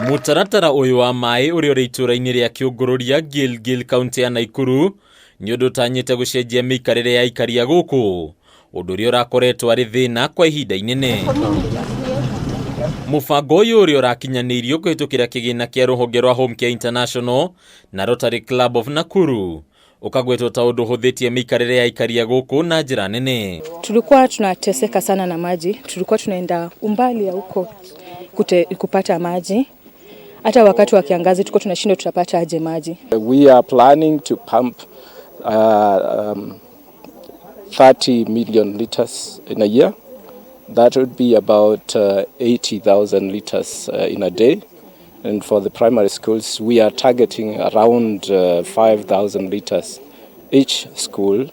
Mutaratara uyu wa maai uri uri ituura-ini ria Kiungururia Gilgil kaunti ya Nakuru ni undu utanyite gucenjia miikarire ya aikari a guku, undu uria urakoretwo ari thina kwa ihinda inene. Mubango uyu uri urakinyanirio kuhitukira kigina kia ruhonge rwa Home Care International na Rotary Club of Nakuru ukagwetwo ta undu huthitie miikarire ya aikari a guku na njira nene. Tulikuwa tunateseka sana na maji, tulikuwa tunaenda umbali ya huko kupata maji. Hata wakati wa kiangazi tulikuwa tunashindwa tutapata aje maji. We are planning to pump 30 million liters in a year. That would be about 80,000 liters in a day. And for the primary schools, we are targeting around 5,000 liters each school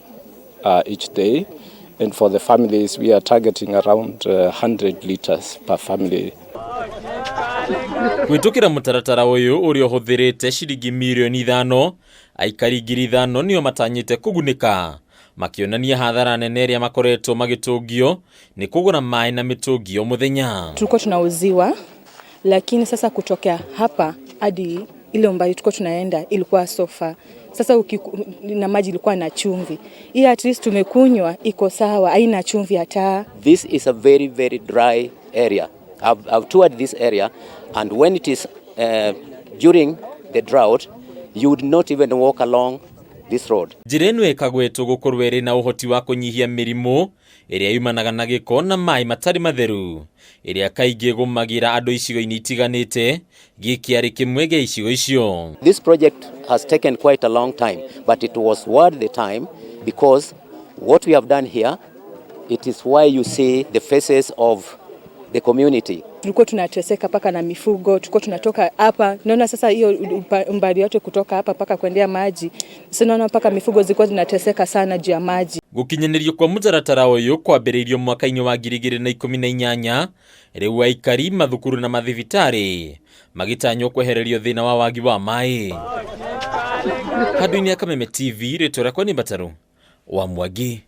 each day. And for the families, we are targeting around 100 liters per family. Kwitukira mutaratara uyu uri uhuthirite ciringi mirioni ithano, aikari ngiri ithano nio matanyite kugunika, makionania hathara nene iria makoretwo magitungio ni kugura maai na mitungi o muthenya. Tulikuwa tunauziwa, lakini sasa kutokea hapa hadi ile umbali tulikuwa tunaenda ilikuwa sofa. Sasa na maji ilikuwa na chumvi. Hii at least tumekunywa iko sawa, haina chumvi hata. This is a very dry area. I've toured this area, and when it is during the drought, you would not even walk along this road. Njira ino ikagwetwo gukorwo iri na uhoti wa kunyihia mirimu iria yumanaga na giko na maai matari matheru, iria kaingi gumagira andu icigo-ini itiganite, giki ari kimwe gia icigo icio. This project has taken quite a long time, but it was worth the time because what we have done here, it is why you see the faces of the community. Tulikuwa tunateseka paka na mifugo, tulikuwa tunatoka hapa. Naona sasa hiyo umbali yote kutoka hapa paka kuendea maji. Sasa naona paka mifugo zilikuwa zinateseka sana juu ya maji. Gukinyanirio kwa mutaratara uyu kwambiriirio mwaka-ini wa 2018, riu aikari, mathukuru na mathibitari magitanywo kwehererio thina wa wagi wa maai. Handu-ini ya Kameme TV, ritwa riakwa ni Mbataru wa Mwangi.